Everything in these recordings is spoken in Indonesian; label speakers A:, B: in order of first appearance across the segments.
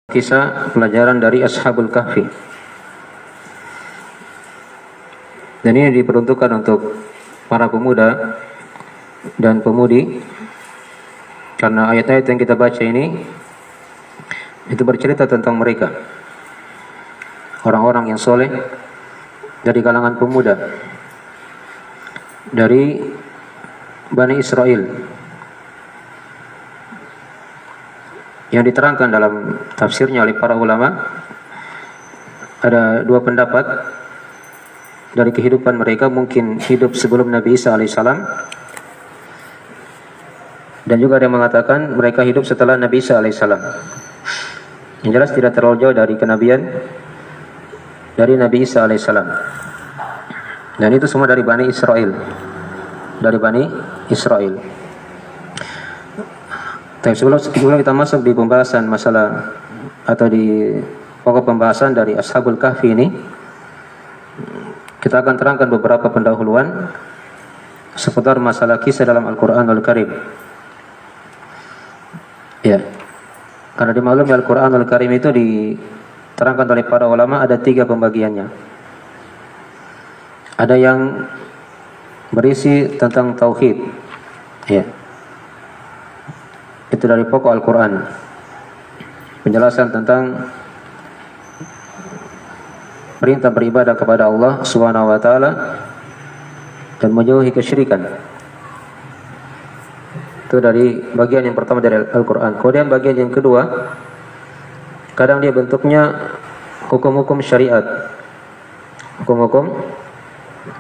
A: Kisah pelajaran dari Ashabul Kahfi. Dan ini diperuntukkan untuk para pemuda dan pemudi, karena ayat-ayat yang kita baca ini itu bercerita tentang mereka, orang-orang yang soleh dari kalangan pemuda dari Bani Israel, yang diterangkan dalam tafsirnya oleh para ulama. Ada dua pendapat dari kehidupan mereka, mungkin hidup sebelum Nabi Isa alaihissalam, dan juga ada yang mengatakan mereka hidup setelah Nabi Isa alaihissalam. Yang jelas tidak terlalu jauh dari kenabian dari Nabi Isa alaihissalam, dan itu semua dari Bani Israel, dari Bani Israel. Tapi sebelum kita masuk di pembahasan masalah atau di pokok pembahasan dari Ashabul Kahfi ini, kita akan terangkan beberapa pendahuluan seputar masalah kisah dalam Al-Quranul Karim. Ya, karena dimaklumi Al-Quranul Karim itu diterangkan oleh para ulama ada 3 pembagiannya. Ada yang berisi tentang tauhid, ya, itu dari pokok Al-Quran, penjelasan tentang perintah beribadah kepada Allah Subhanahu wa taala dan menjauhi kesyirikan. Itu dari bagian yang pertama dari Al-Quran. Kemudian bagian yang kedua, kadang dia bentuknya hukum-hukum syariat, hukum-hukum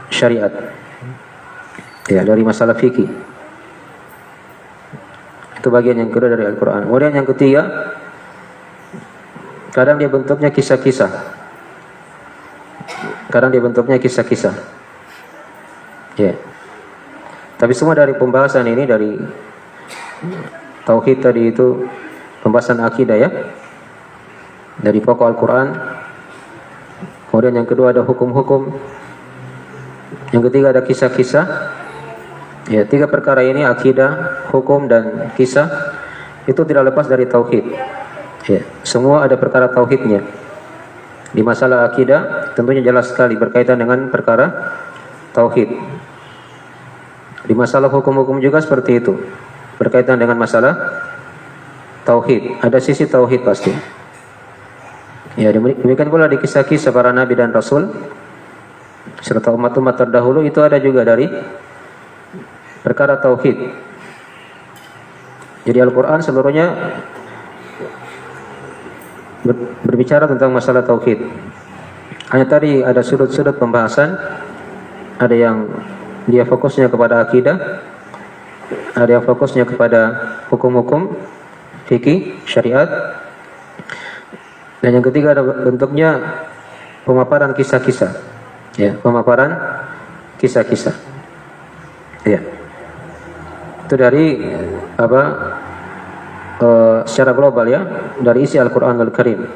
A: syariat, ya, dari masalah fikih. Itu bagian yang kedua dari Al-Quran. Kemudian yang ketiga, kadang dia bentuknya kisah-kisah, kadang dia bentuknya kisah-kisah, ya. Tapi semua dari pembahasan ini, dari tauhid tadi itu pembahasan akidah, ya, dari pokok Al-Quran. Kemudian yang kedua ada hukum-hukum, yang ketiga ada kisah-kisah. Ya, 3 perkara ini, akidah, hukum, dan kisah, itu tidak lepas dari tauhid. Ya, semua ada perkara tauhidnya. Di masalah akidah tentunya jelas sekali berkaitan dengan perkara tauhid. Di masalah hukum-hukum juga seperti itu, berkaitan dengan masalah tauhid. Ada sisi tauhid pasti. Ya, demikian pula di kisah-kisah para nabi dan rasul serta umat-umat terdahulu, itu ada juga dari perkara tauhid. Jadi Al-Quran seluruhnya berbicara tentang masalah tauhid. Hanya tadi ada sudut-sudut pembahasan, ada yang dia fokusnya kepada akidah, ada yang fokusnya kepada hukum-hukum fikih syariat, dan yang ketiga ada bentuknya pemaparan kisah-kisah, ya, pemaparan kisah-kisah, ya. Itu dari secara global, ya, dari isi Al-Quranul Karim.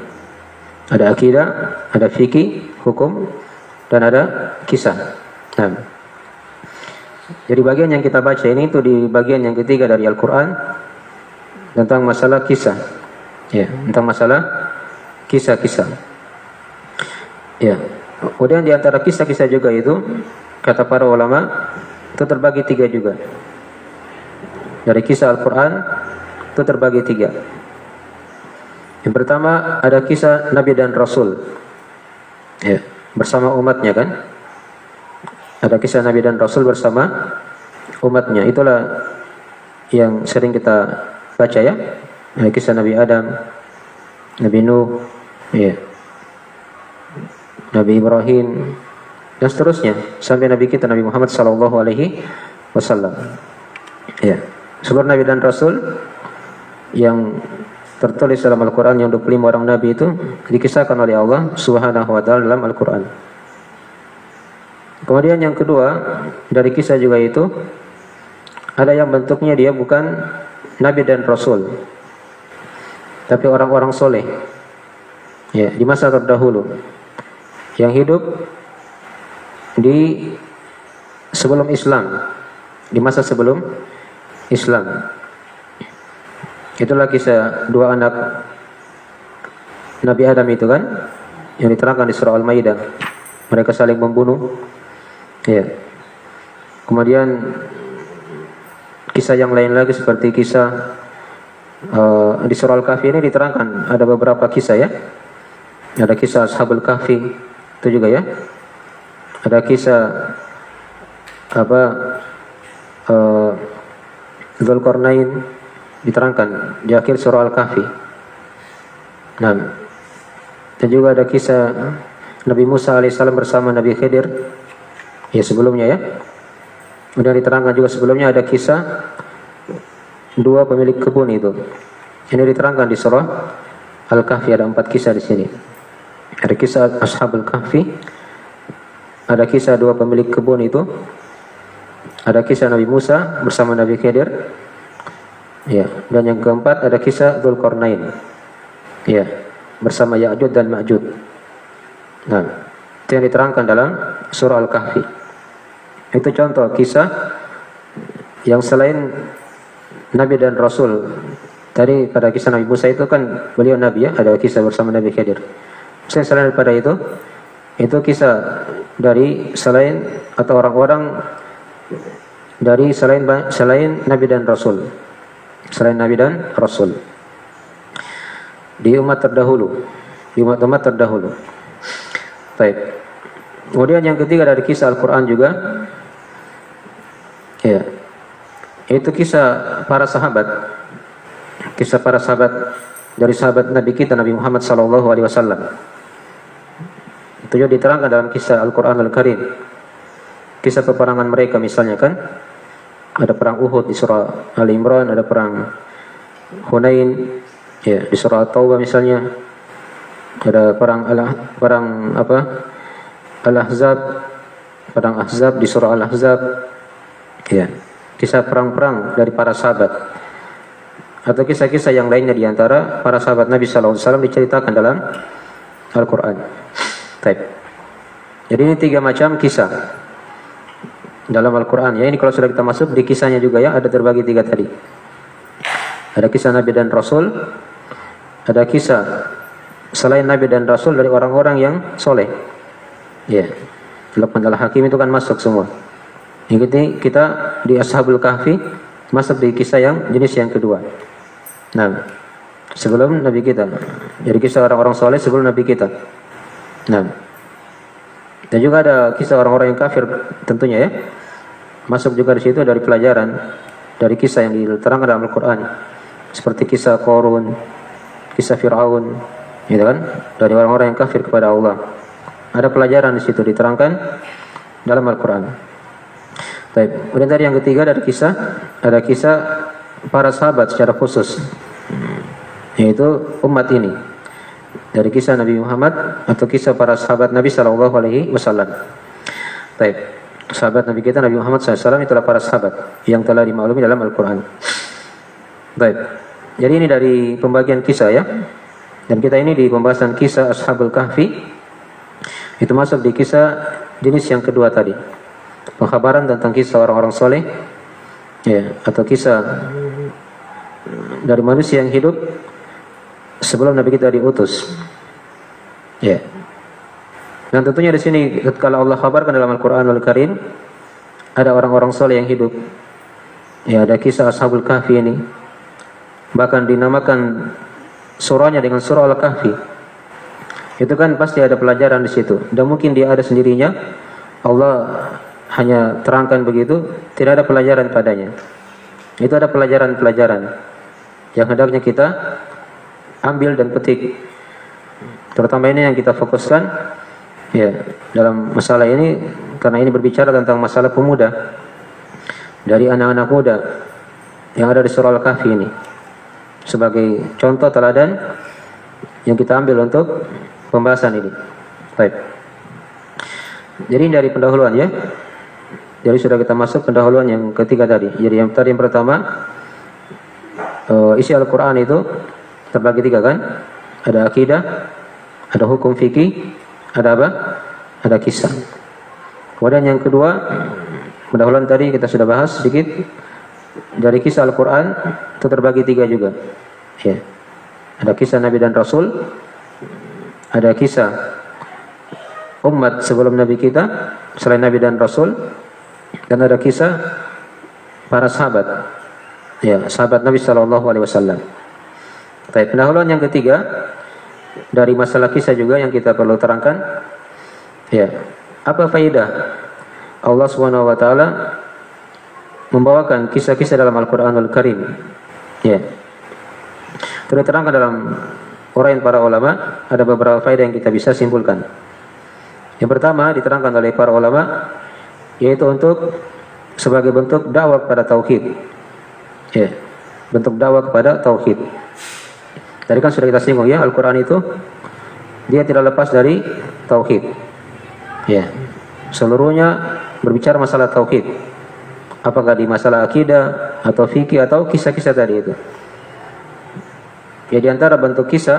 A: Ada akidah, ada fikih, hukum, dan ada kisah. Nah, jadi bagian yang kita baca ini itu di bagian yang ketiga dari Al-Quran tentang masalah kisah, ya, tentang masalah kisah-kisah, ya. Kemudian di antara kisah-kisah juga itu, kata para ulama, itu terbagi 3 juga. Dari kisah Al-Quran itu terbagi 3. Yang pertama ada kisah Nabi dan Rasul, ya, bersama umatnya, kan. Ada kisah Nabi dan Rasul bersama umatnya. Itulah yang sering kita baca, ya. Ada kisah Nabi Adam, Nabi Nuh, ya, Nabi Ibrahim, dan seterusnya sampai Nabi kita Nabi Muhammad SAW, ya. Seluruh Nabi dan Rasul yang tertulis dalam Al-Quran, yang 25 orang Nabi itu dikisahkan oleh Allah Subhanahu wa ta'ala dalam Al-Quran. Kemudian yang kedua dari kisah juga itu, ada yang bentuknya dia bukan Nabi dan Rasul, tapi orang-orang soleh, ya, di masa terdahulu, yang hidup di sebelum Islam, di masa sebelum Islam. Itulah kisah 2 anak Nabi Adam itu kan, yang diterangkan di surah Al-Maidah. Mereka saling membunuh. Ya. Kemudian kisah yang lain lagi seperti kisah di surah Al-Kahfi ini diterangkan ada beberapa kisah ya. Ada kisah Ashabul Kahfi itu juga ya. Ada kisah Dzulqarnain diterangkan di akhir surah Al-Kahfi. Nah, dan juga ada kisah Nabi Musa alaihissalam bersama Nabi Khidir ya sebelumnya ya. Kemudian diterangkan juga sebelumnya ada kisah dua pemilik kebun itu. Ini diterangkan di surah Al-Kahfi, ada 4 kisah di sini. Ada kisah Ashabul Kahfi, ada kisah dua pemilik kebun itu, ada kisah Nabi Musa bersama Nabi Khidir. Ya, dan yang keempat ada kisah Dzulqarnain. Ya, bersama Ya'juj dan Ma'juj. Nah, itu yang diterangkan dalam surah Al-Kahfi. Itu contoh kisah yang selain Nabi dan Rasul. Tadi pada kisah Nabi Musa itu kan beliau Nabi ya, ada kisah bersama Nabi Khidir. Selain daripada itu kisah dari selain atau orang-orang dari selain Nabi dan Rasul. Selain Nabi dan Rasul. Di umat terdahulu. Di umat terdahulu. Baik. Kemudian yang ketiga dari kisah Al-Quran juga. Ya. Itu kisah para sahabat. Kisah para sahabat dari sahabat Nabi kita Nabi Muhammad SAW. Itu juga diterangkan dalam kisah Al-Quran Al-Karim. Kisah peperangan mereka misalnya kan. Ada perang Uhud di surah Ali Imran, ada perang Hunain ya di surah At-Taubah misalnya. Ada perang Al-Ahzab, perang Ahzab di surah Al-Ahzab. Ya, kisah perang-perang dari para sahabat. Atau kisah-kisah yang lainnya di antara para sahabat Nabi sallallahu alaihi wasallam diceritakan dalam Al-Qur'an. Baik. Jadi ini 3 macam kisah dalam Al-Quran ya. Ini kalau sudah kita masuk di kisahnya juga ya, ada terbagi 3 tadi. Ada kisah Nabi dan Rasul, ada kisah selain Nabi dan Rasul dari orang-orang yang soleh ya. Luqman Al-Hakim itu kan masuk semua. Ini kita di Ashabul Kahfi masuk di kisah yang jenis yang kedua. Nah, sebelum Nabi kita. Jadi kisah orang-orang soleh sebelum Nabi kita. Nah, dan juga ada kisah orang-orang yang kafir tentunya ya. Masuk juga di situ dari pelajaran dari kisah yang diterangkan dalam Al-Quran. Seperti kisah Qarun, kisah Fir'aun, gitu kan? Dari orang-orang yang kafir kepada Allah. Ada pelajaran di situ diterangkan dalam Al-Quran. Baik. Kemudian tadi yang ketiga dari kisah, ada kisah para sahabat secara khusus, yaitu umat ini. Dari kisah Nabi Muhammad atau kisah para sahabat Nabi Sallallahu Alaihi Wasallam. Baik, sahabat Nabi kita Nabi Muhammad SAW itulah para sahabat yang telah dimaklumi dalam Al-Quran. Baik, jadi ini dari pembagian kisah ya. Dan kita ini di pembahasan kisah Ashabul Kahfi. Itu masuk di kisah jenis yang kedua tadi. Pengkhabaran tentang kisah orang-orang soleh ya, atau kisah dari manusia yang hidup sebelum Nabi kita diutus. Ya. Dan tentunya di sini kalau Allah kabarkan dalam Al-Qur'an Al-Karim ada orang-orang soleh yang hidup. Ya, ada kisah Ashabul Kahfi ini. Bahkan dinamakan surahnya dengan surah Al-Kahfi. Itu kan pasti ada pelajaran di situ. Dan mungkin dia ada sendirinya. Allah hanya terangkan begitu, tidak ada pelajaran padanya. Itu ada pelajaran-pelajaran yang hendaknya kita ambil dan petik. Terutama ini yang kita fokuskan ya dalam masalah ini, karena ini berbicara tentang masalah pemuda, dari anak-anak muda yang ada di surah Al-Kahfi ini sebagai contoh teladan yang kita ambil untuk pembahasan ini. Baik. Jadi dari pendahuluan ya. Jadi sudah kita masuk pendahuluan yang ketiga tadi. Jadi yang pertama isi Al-Quran itu terbagi 3 kan. Ada akidah, ada hukum fikih, ada apa? Ada kisah. Kemudian yang kedua, pendahuluan tadi kita sudah bahas sedikit. Dari kisah Al-Quran itu terbagi 3 juga ya. Ada kisah Nabi dan Rasul, ada kisah umat sebelum Nabi kita, selain Nabi dan Rasul, dan ada kisah para sahabat, ya, sahabat Nabi Shallallahu Alaihi Wasallam. Pendahuluan yang ketiga dari masalah kisah juga yang kita perlu terangkan, ya, apa faedah Allah Subhanahu Wa Taala membawakan kisah-kisah dalam Al-Quranul Karim? Ya, itu diterangkan dalam uraian para ulama. Ada beberapa faedah yang kita bisa simpulkan. Yang pertama diterangkan oleh para ulama, yaitu untuk sebagai bentuk dakwah kepada tauhid. Ya, bentuk dakwah kepada tauhid. Tadi kan sudah kita singgung ya, Al-Quran itu dia tidak lepas dari tauhid. Ya, seluruhnya berbicara masalah tauhid. Apakah di masalah akidah atau fikih atau kisah-kisah tadi itu. Ya, di antara bentuk kisah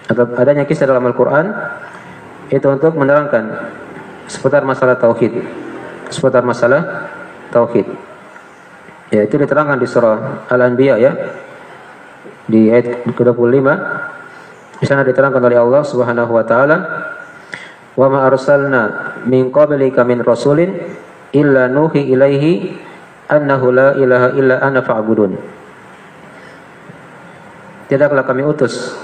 A: atau adanya kisah dalam Al-Quran itu untuk menerangkan seputar masalah tauhid, seputar masalah tauhid. Ya, itu diterangkan di surah Al-Anbiya ya, di ayat ke-25. Di sana diterangkan oleh Allah Subhanahu wa taala, "Wa ma arsalna min qablika min rasulin illa nuhi ilaihi annahu la ilaha illa ana fa'budun." Tidaklah kami utus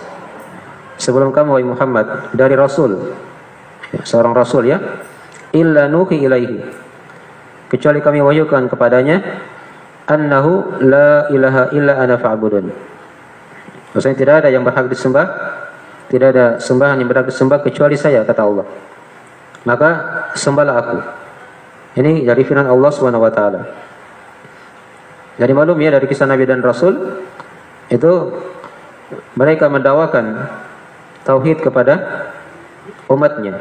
A: sebelum kamu wahai Muhammad dari rasul, ya, seorang rasul ya, illa nuhi ilaihi, kecuali kami wahyukan kepadanya annahu la ilaha illa ana fa'budun. Maksudnya tidak ada yang berhak disembah, tidak ada sembahan yang berhak disembah kecuali saya, kata Allah. Maka sembahlah aku. Ini dari firman Allah Subhanahu wa taala. Jadi maklum ya, dari kisah Nabi dan Rasul itu mereka mendakwakan tauhid kepada umatnya.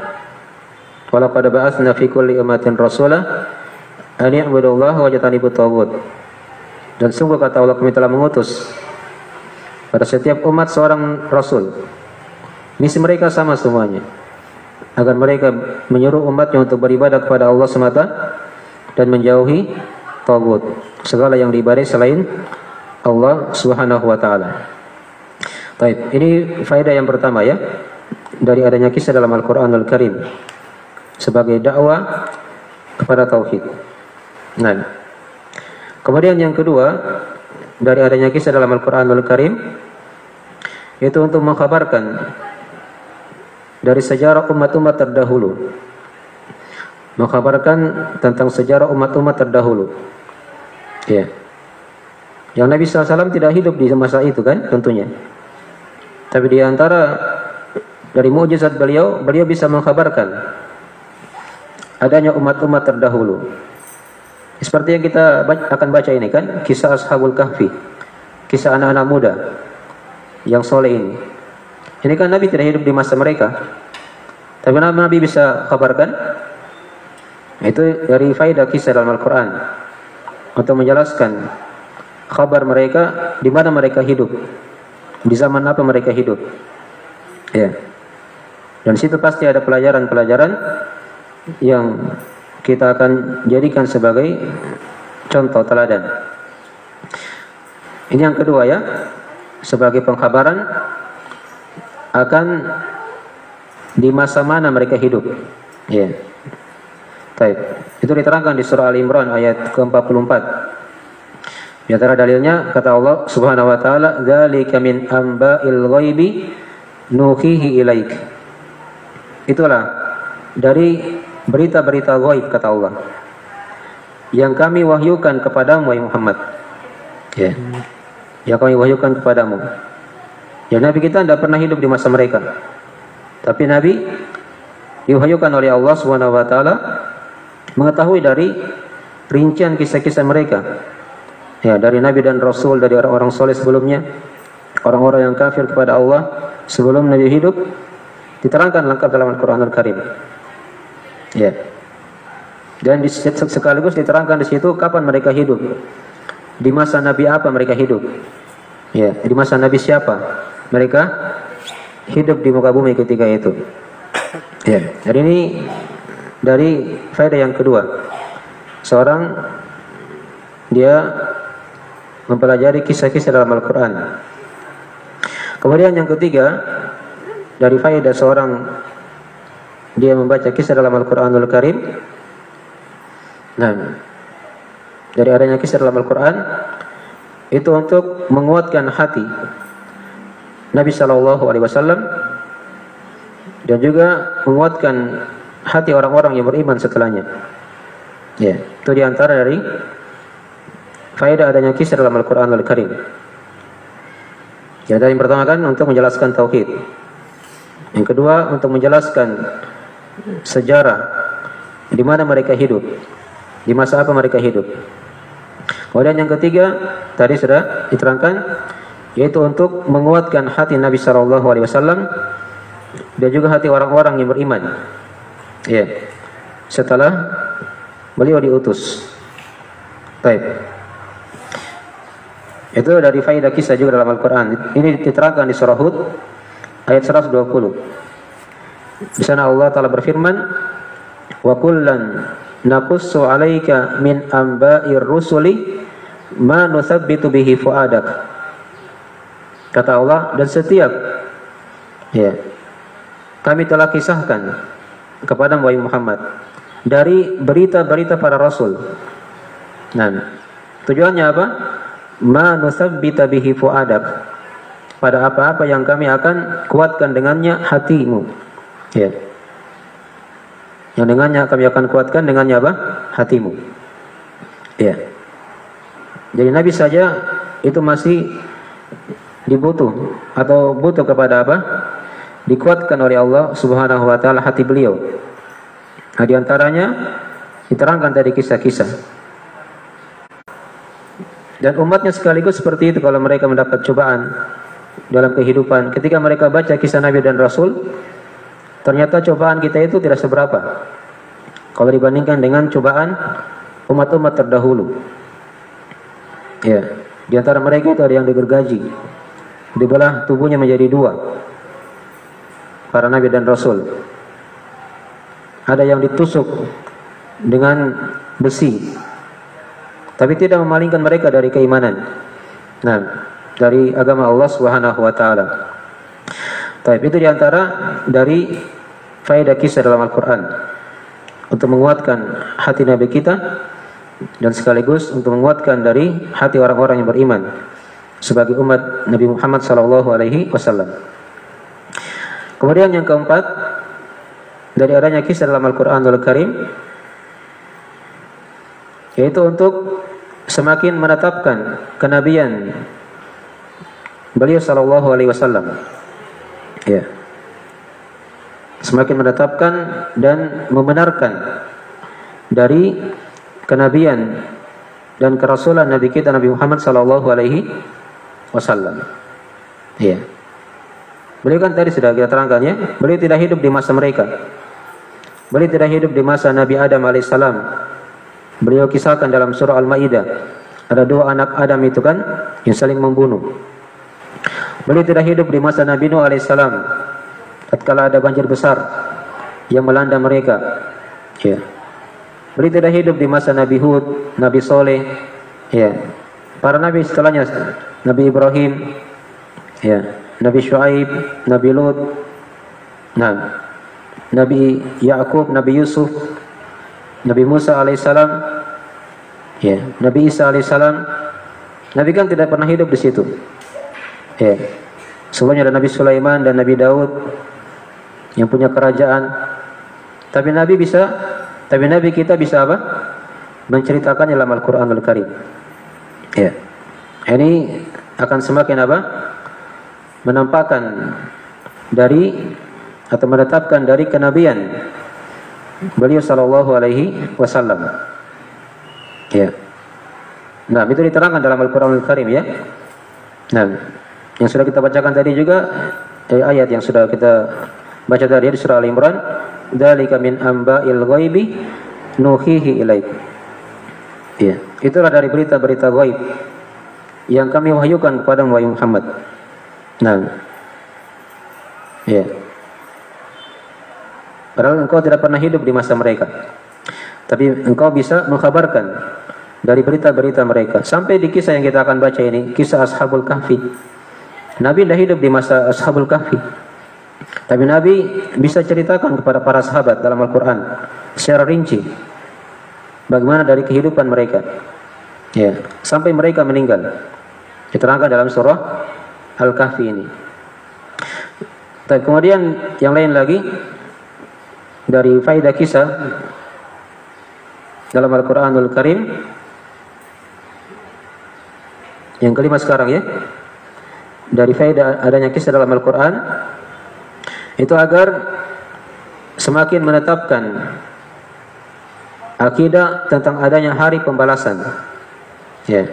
A: Walaqad ba'atsna fi kulli ummatin rasulah an i'budullaha wa yajtanibut taghut. Dan sungguh kata Allah, kami telah mengutus pada setiap umat seorang rasul. Misi mereka sama semuanya, agar mereka menyuruh umatnya untuk beribadah kepada Allah semata dan menjauhi taghut, segala yang diibadahi selain Allah Subhanahu wa taala. Baik, ini faedah yang pertama ya, dari adanya kisah dalam Al-Qur'anul Karim sebagai dakwah kepada tauhid. Nah, kemudian yang kedua dari adanya kisah dalam Al-Qur'anul Karim itu untuk mengkhabarkan dari sejarah umat-umat terdahulu, mengkhabarkan tentang sejarah umat-umat terdahulu. Ya, yang Nabi SAW tidak hidup di masa itu kan, tentunya. Tapi di antara dari mukjizat beliau bisa mengkhabarkan adanya umat-umat terdahulu. Seperti yang kita akan baca ini kan, kisah Ashabul Kahfi, kisah anak-anak muda yang soleh ini. Ini kan Nabi tidak hidup di masa mereka, tapi Nabi bisa kabarkan. Itu dari faedah kisah dalam Al-Quran untuk menjelaskan kabar mereka, di mana mereka hidup, di zaman apa mereka hidup. Ya. Dan situ pasti ada pelajaran-pelajaran yang kita akan jadikan sebagai contoh teladan. Ini yang kedua ya, sebagai pengkhabaran akan di masa mana mereka hidup. Ya. Baik. Itu diterangkan di surah Al-Imran ayat ke-44. Di antara dalilnya kata Allah Subhanahu wa taala, "Dzalika min amba'il ghaibi nuhihi ilaik." Itulah dari berita-berita ghaib, kata Allah, yang kami wahyukan kepadamu wahai Muhammad. Ya. Yang kami wahyukan kepadamu. Ya, Nabi kita tidak pernah hidup di masa mereka. Tapi Nabi diwahyukan oleh Allah Subhanahu wa taala mengetahui dari rincian kisah-kisah mereka. Ya, dari Nabi dan Rasul, dari orang-orang soleh sebelumnya, orang-orang yang kafir kepada Allah sebelum Nabi hidup, diterangkan lengkap dalam Al-Qur'anul Karim. Ya. Dan sekaligus diterangkan di situ kapan mereka hidup. Di masa Nabi apa mereka hidup. Ya, di masa Nabi siapa mereka hidup di muka bumi ketika itu. Ya, jadi ini dari faedah yang kedua. Seorang dia mempelajari kisah-kisah dalam Al-Quran. Kemudian yang ketiga, dari faedah seorang dia membaca kisah dalam Al-Quranul Karim. Nah, dari adanya kisah dalam Al-Quran itu untuk menguatkan hati Nabi Shallallahu Alaihi Wasallam dan juga menguatkan hati orang-orang yang beriman setelahnya. Ya, itu diantara dari faedah adanya kisah dalam Al-Quranul Karim. Ya, yang pertama kan untuk menjelaskan tauhid. Yang kedua untuk menjelaskan sejarah di mana mereka hidup, di masa apa mereka hidup. Kemudian yang ketiga tadi sudah diterangkan, yaitu untuk menguatkan hati Nabi Shallallahu Alaihi Wasallam dan juga hati orang-orang yang beriman. Ya, setelah beliau diutus. Baik. Itu dari faedah kisah juga dalam Al-Quran. Ini diterangkan di surah Hud ayat 120. Di sana Allah Ta'ala berfirman, wa kullan naqussu 'alaika min amba'ir rusuli ma nuthabbitu bihi fu'adak. Kata Allah, dan setiap kami telah kisahkan kepada Muhammad dari berita-berita para rasul. Nah, tujuannya apa? Ma nuthabbita bihi fu'adak. Pada apa-apa yang kami akan kuatkan dengannya hatimu. Ya. Yang dengannya kami akan kuatkan dengannya apa? Hatimu. Ya. Jadi Nabi saja itu masih dibutuh atau butuh kepada apa? Dikuatkan oleh Allah Subhanahu wa taala hati beliau. Nah, di antaranya diterangkan tadi kisah-kisah. Dan umatnya sekaligus seperti itu kalau mereka mendapat cobaan dalam kehidupan. Ketika mereka baca kisah Nabi dan Rasul, ternyata cobaan kita itu tidak seberapa kalau dibandingkan dengan cobaan umat-umat terdahulu. Ya, di antara mereka itu ada yang digergaji, dibelah tubuhnya menjadi dua, para Nabi dan Rasul. Ada yang ditusuk dengan besi, tapi tidak memalingkan mereka dari keimanan. Nah, dari agama Allah Subhanahu wa taala. Baik, itu diantara dari faedah kisah dalam Al-Quran untuk menguatkan hati Nabi kita dan sekaligus untuk menguatkan dari hati orang-orang yang beriman sebagai umat Nabi Muhammad SAW. Kemudian yang keempat dari adanya kisah dalam Al-Quranul Karim, yaitu untuk semakin menetapkan kenabian beliau SAW. Ya. Semakin menetapkan dan membenarkan dari kenabian dan kerasulan Nabi kita Nabi Muhammad SAW. Ya. Beliau kan tadi sudah kita terangkan ya, beliau tidak hidup di masa mereka. Beliau tidak hidup di masa Nabi Adam alaihissalam. Beliau kisahkan dalam surah Al-Maidah, ada dua anak Adam itu kan yang saling membunuh. Beliau tidak hidup di masa Nabi Nuh alaihissalam tatkala ada banjir besar yang melanda mereka. Ya. Beliau tidak hidup di masa Nabi Hud, Nabi Soleh, ya. Para nabi setelahnya, Nabi Ibrahim, ya, Nabi Shu'aib, Nabi Lut, nah, Nabi Yakub, Nabi Yusuf, Nabi Musa alaihissalam, ya, Nabi Isa alaihissalam. Nabi kan tidak pernah hidup di situ. Ya. Sebelumnya ada Nabi Sulaiman dan Nabi Daud yang punya kerajaan. Tapi Nabi kita bisa apa? Menceritakannya dalam Al-Quranul Karim. Ya. Ini akan semakin apa? Menampakkan dari atau menetapkan dari kenabian beliau sallallahu alaihi wasallam. Ya. Nah, itu diterangkan dalam Al-Quranul Karim ya. Nah, yang sudah kita bacakan tadi juga ayat yang sudah kita baca tadi di surah Al-Imran, dzalika min amba'il ghaibi nuhihi ilaik. Ya, itulah dari berita-berita ghaib yang kami wahyukan kepada Muhammad. Nah, ya. Padahal engkau tidak pernah hidup di masa mereka, tapi engkau bisa mengkhabarkan dari berita-berita mereka. Sampai di kisah yang kita akan baca ini, kisah Ashabul Kahfi. Nabi tidak hidup di masa Ashabul Kahfi, Tapi Nabi bisa ceritakan kepada para sahabat dalam Al-Quran secara rinci bagaimana dari kehidupan mereka, ya, sampai mereka meninggal. Diterangkan dalam surah Al-Kahfi ini. Kemudian yang lain lagi dari faedah kisah dalam Al-Quranul Karim, yang kelima sekarang ya, dari faedah adanya kisah dalam Al-Quran itu agar semakin menetapkan akidah tentang adanya hari pembalasan, ya,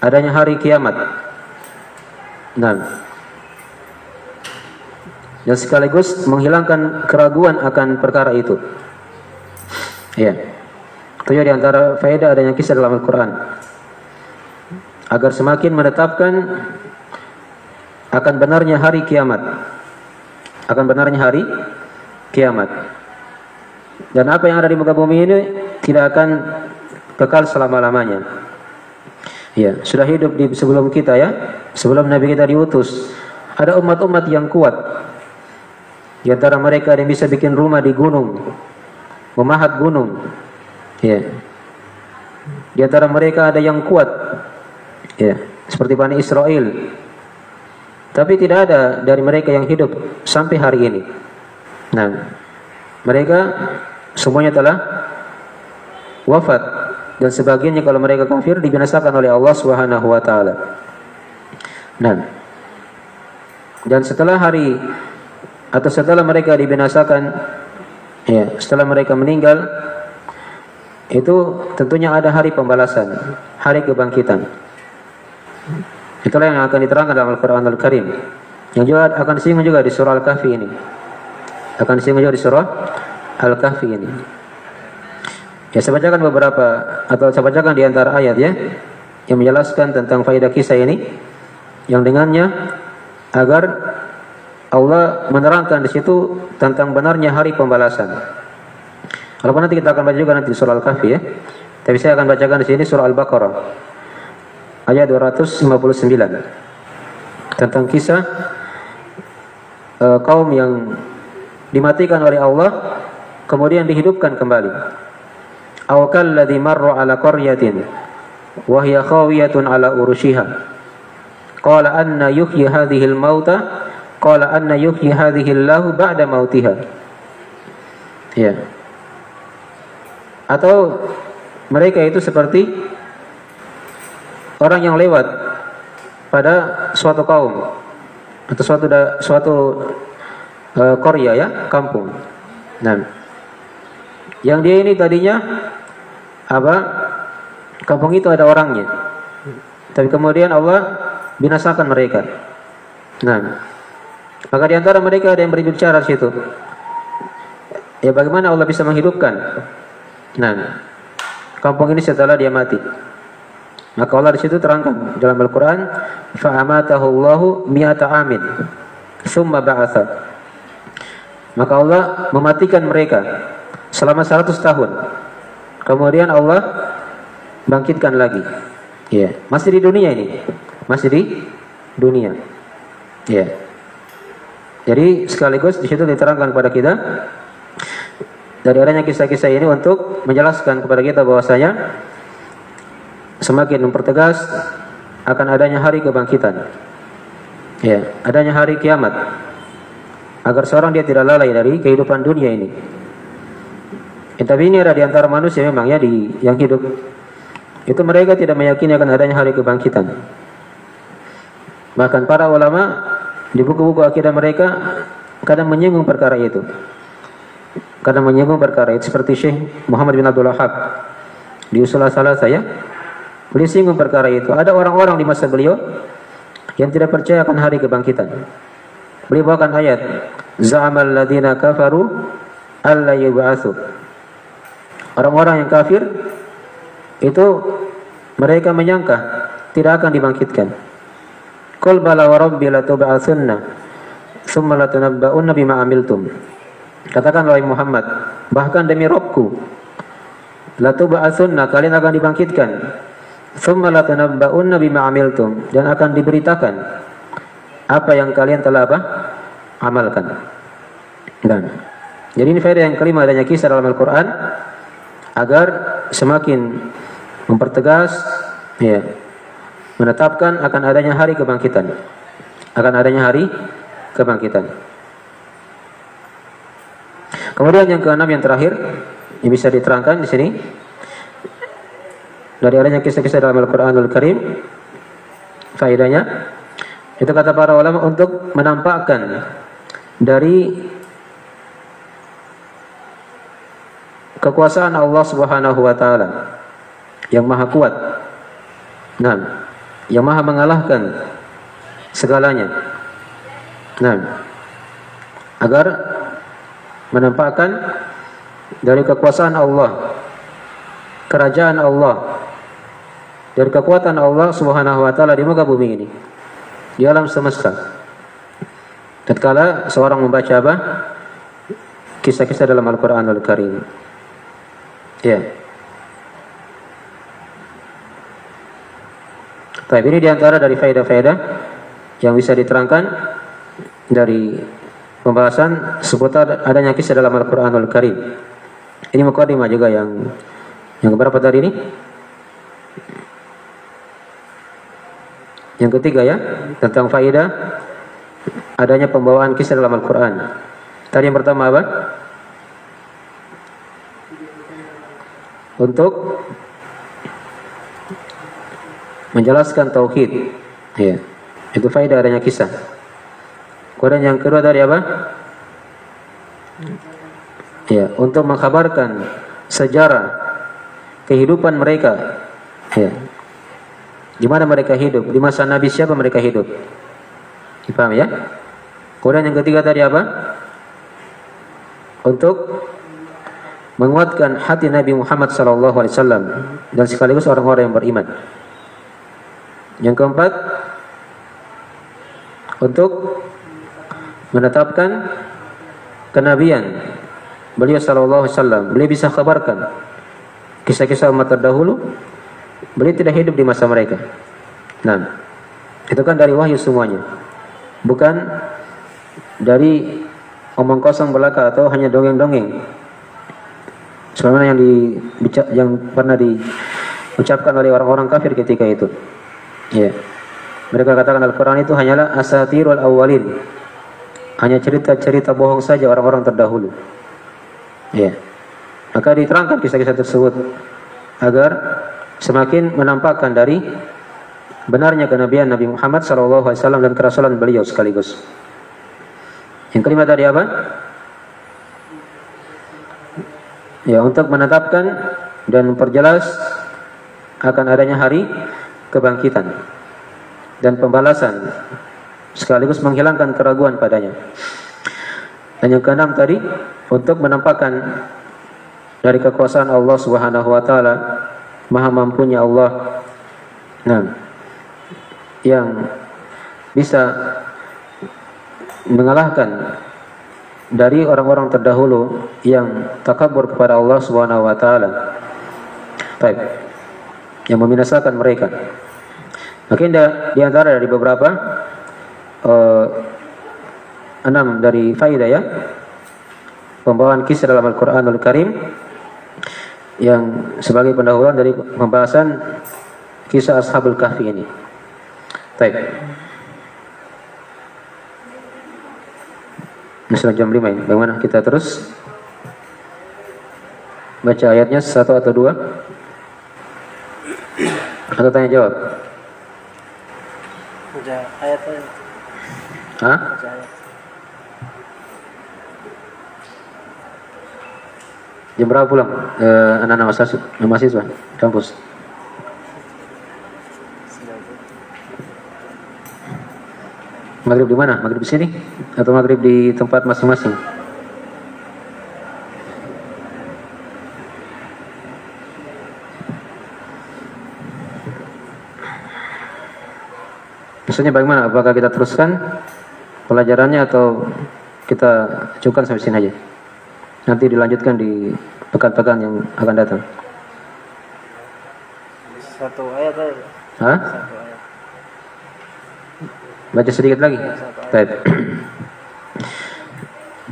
A: adanya hari kiamat. Nah, dan sekaligus menghilangkan keraguan akan perkara itu. Ya, itu di antara faedah adanya kisah dalam Al-Quran, agar semakin menetapkan akan benarnya hari kiamat, akan benarnya hari kiamat. Dan apa yang ada di muka bumi ini tidak akan kekal selama-lamanya. Ya, sudah hidup di sebelum kita ya, sebelum Nabi kita diutus, ada umat-umat yang kuat. Di antara mereka ada yang bisa bikin rumah di gunung, memahat gunung. Ya. Di antara mereka ada yang kuat, ya, seperti Bani Israel. Tapi tidak ada dari mereka yang hidup sampai hari ini. Nah, mereka semuanya telah wafat, dan sebagiannya kalau mereka kafir dibinasakan oleh Allah Subhanahu wa taala. Nah, dan setelah hari atau setelah mereka dibinasakan, ya, setelah mereka meninggal, itu tentunya ada hari pembalasan, hari kebangkitan. Itulah yang akan diterangkan dalam Al-Quran Al-Karim, yang juga akan disinggung juga di surah Al-Kahfi ini, akan disinggung juga di surah Al-Kahfi ini. Ya, saya bacakan beberapa, atau saya bacakan di antara ayat ya, yang menjelaskan tentang faedah kisah ini, yang dengannya agar Allah menerangkan di situ tentang benarnya hari pembalasan. Walaupun nanti kita akan baca juga nanti surah Al-Kahfi ya, tapi saya akan bacakan di sini surah Al-Baqarah ayat 259 tentang kisah kaum yang dimatikan oleh Allah kemudian dihidupkan kembali. Aw kalladzi marra ala qaryatin wa hiya khawiyatun ala urushiha qala anna yuhyi hadhihi al-mauta qala anna yuhyi hadhihi Allahu ba'da mautiha. Ya. Atau mereka itu seperti orang yang lewat pada suatu kaum atau suatu qarya ya, kampung. Nah, yang dia ini tadinya apa? Kampung itu ada orangnya, tapi kemudian Allah binasakan mereka. Nah, maka di antara mereka ada yang berbicara di situ. Ya, bagaimana Allah bisa menghidupkan? Nah, kampung ini setelah dia mati. Maka Allah di situ terangkan dalam Al-Quran, fa'amatahu Allahu mi'ata amin, thumma ba'atha. Maka Allah mematikan mereka selama 100 tahun. Kemudian Allah bangkitkan lagi. Ya, masih di dunia ini, masih di dunia. Ya. Jadi sekaligus di situ diterangkan kepada kita dari adanya kisah-kisah ini untuk menjelaskan kepada kita bahwasanya semakin mempertegas akan adanya hari kebangkitan, ya, adanya hari kiamat, agar seorang dia tidak lalai dari kehidupan dunia ini. Tapi ini ada di antara manusia memang ya yang hidup itu mereka tidak meyakini akan adanya hari kebangkitan. Bahkan para ulama di buku-buku akidah mereka kadang menyinggung perkara itu, seperti Syekh Muhammad bin Abdul Wahhab di Ushul Salasah ya. Beliau singgung perkara itu. Ada orang-orang di masa beliau yang tidak percaya akan hari kebangkitan. Beliau bawakan ayat, za'amal ladzina kafaru alla yub'atsu. Orang-orang yang kafir itu mereka menyangka tidak akan dibangkitkan. Qul bala wa rabbi latub'atsunna tsumma latunabba'unna bima amiltum. Katakan wahai Muhammad, bahkan demi Rabbku, latub'atsunna, kalian akan dibangkitkan. Tsumma latunabba'unna bima amiltum, dan akan diberitakan apa yang kalian telah amalkan. Dan jadi ini faedah yang kelima, adanya kisah dalam Al-Quran agar semakin mempertegas, ya, menetapkan akan adanya hari kebangkitan, Kemudian yang keenam, yang terakhir yang bisa diterangkan di sini dari adanya kisah-kisah dalam Al-Quranul Karim, faedahnya itu kata para ulama untuk menampakkan dari kekuasaan Allah Subhanahu wa taala yang maha kuat, nah, yang maha mengalahkan segalanya. Nah, agar menampakkan dari kekuasaan Allah, kerajaan Allah, dari kekuatan Allah Subhanahu wa taala di muka bumi ini, di alam semesta. Tatkala seorang membaca apa? Kisah-kisah dalam Al-Qur'anul Karim. Ya. Baik, ini diantara dari faedah-faedah yang bisa diterangkan dari pembahasan seputar adanya kisah dalam Al-Qur'anul Karim. Ini mukadimah juga yang berapa tadi ini? Yang ketiga, ya, tentang faedah adanya pembawaan kisah dalam Al-Quran. Tadi yang pertama apa? Untuk menjelaskan tauhid, ya, itu faedah adanya kisah. Kemudian yang kedua tadi apa? Ya, untuk mengkhabarkan sejarah kehidupan mereka, ya, di mana mereka hidup, di masa Nabi siapa mereka hidup. Dipaham, ya? Kemudian yang ketiga tadi apa? Untuk menguatkan hati Nabi Muhammad SAW dan sekaligus orang-orang yang beriman. Yang keempat, untuk menetapkan kenabian beliau SAW. Beliau bisa kabarkan kisah-kisah umat terdahulu. Beliau tidak hidup di masa mereka. Nah, itu kan dari wahyu semuanya, bukan dari omong kosong belaka atau hanya dongeng-dongeng. Sebagaimana yang pernah diucapkan oleh orang-orang kafir ketika itu. Ya. Mereka katakan Al-Quran itu hanyalah asatirul awwalin, hanya cerita-cerita bohong saja orang-orang terdahulu. Ya. Maka diterangkan kisah-kisah tersebut agar semakin menampakkan dari benarnya kenabian Nabi Muhammad SAW dan kerasulan beliau sekaligus. Yang kelima tadi apa? Ya, untuk menetapkan dan memperjelas akan adanya hari kebangkitan dan pembalasan, sekaligus menghilangkan keraguan padanya. Dan yang keenam tadi, untuk menampakkan dari kekuasaan Allah Subhanahu wa taala, maha mampunya Allah, nah, yang bisa mengalahkan dari orang-orang terdahulu yang takabur kepada Allah Subhanahu wa taala. Baik. Yang membinasakan mereka. Mungkin di antara dari beberapa 6 dari faedah, ya, pembawaan kisah dalam Al-Qur'anul Karim yang sebagai pendahuluan dari pembahasan kisah Ashabul Kahfi ini. Baik. Sudah jam 5 ini. Bagaimana kita terus baca ayatnya 1 atau 2? Atau tanya jawab?
B: Baca ayatnya.
A: Hah?
B: Baca ayat.
A: Jam berapa pulang anak-anak mahasiswa kampus? Maghrib di mana? Maghrib di sini atau maghrib di tempat masing-masing? Maksudnya bagaimana? Apakah kita teruskan pelajarannya atau kita cukupkan sampai sini aja? Nanti dilanjutkan di pekan-pekan yang akan datang.
B: Satu ayat aja.
A: Hah?
B: Satu ayat.
A: Baca sedikit lagi. Baik.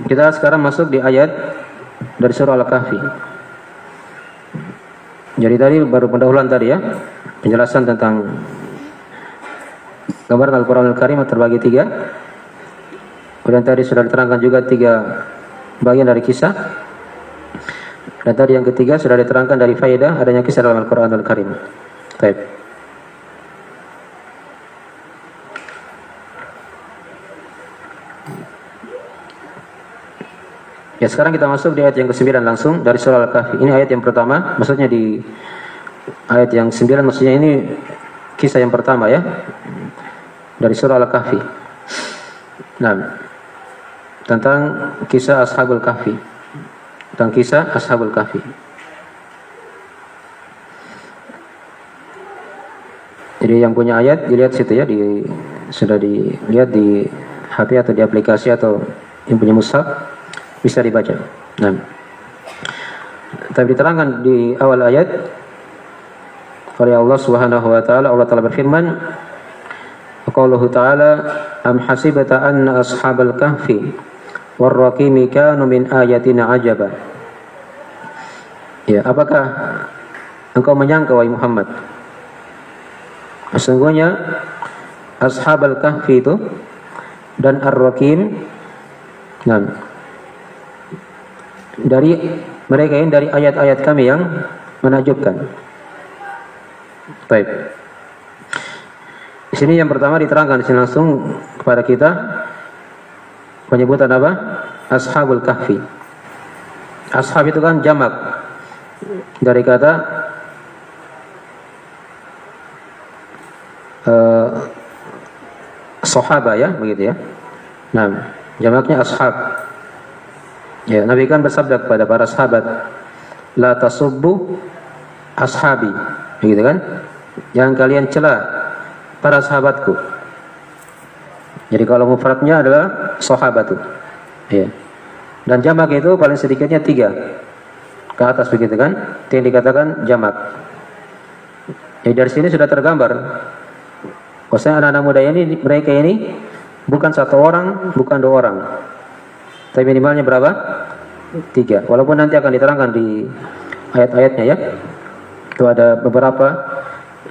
A: Kita sekarang masuk di ayat dari surah Al-Kahfi. Jadi tadi baru pendahuluan tadi ya, penjelasan tentang gambaran Al-Quran Al-Karim terbagi 3. Kemudian tadi sudah diterangkan juga 3 bagian dari kisah. Dan tadi yang ketiga sudah diterangkan dari faedah adanya kisah dalam Al-Quran Al-Karim. Baik. Ya, sekarang kita masuk di ayat yang ke-9 langsung dari surah Al-Kahfi. Ini ayat yang pertama, maksudnya di ayat yang 9 maksudnya ini kisah yang pertama ya dari surah Al-Kahfi. Nah, tentang kisah Ashabul Kahfi. Tentang kisah Ashabul Kahfi. Jadi yang punya ayat dilihat situ ya, sudah dilihat di HP atau di aplikasi atau yang punya mushaf bisa dibaca. Nah, tapi diterangkan di awal ayat oleh Allah Subhanahu wa taala, Allah Taala berfirman, qauluhu ta'ala am hasibata anna ashabal kahfi warraqimi kanu min ayatina ajaba. Ya, apakah engkau menyangka wahai Muhammad, sesungguhnya ashabal kahfi itu dan ar-raqim, nah, dari mereka ini dari ayat-ayat kami yang menakjubkan. Baik. Di sini yang pertama diterangkan di sini langsung kepada kita penyebutan apa? Ashabul Kahfi. Ashab itu kan jamak dari kata sahaba ya, begitu ya. Nah, jamaknya ashab. Ya, Nabi kan bersabda kepada para sahabat, la tasubbu ashabi, begitu kan? Jangan kalian cela para sahabatku. Jadi kalau mufradnya adalah sahabatu. Ya. Dan jamak itu paling sedikitnya 3 ke atas, begitu kan? Itu yang dikatakan jamak. Jadi dari sini sudah tergambar bahwasanya anak-anak muda ini, mereka ini bukan 1 orang, bukan 2 orang. Tapi minimalnya berapa? 3. Walaupun nanti akan diterangkan di ayat-ayatnya ya. Itu ada beberapa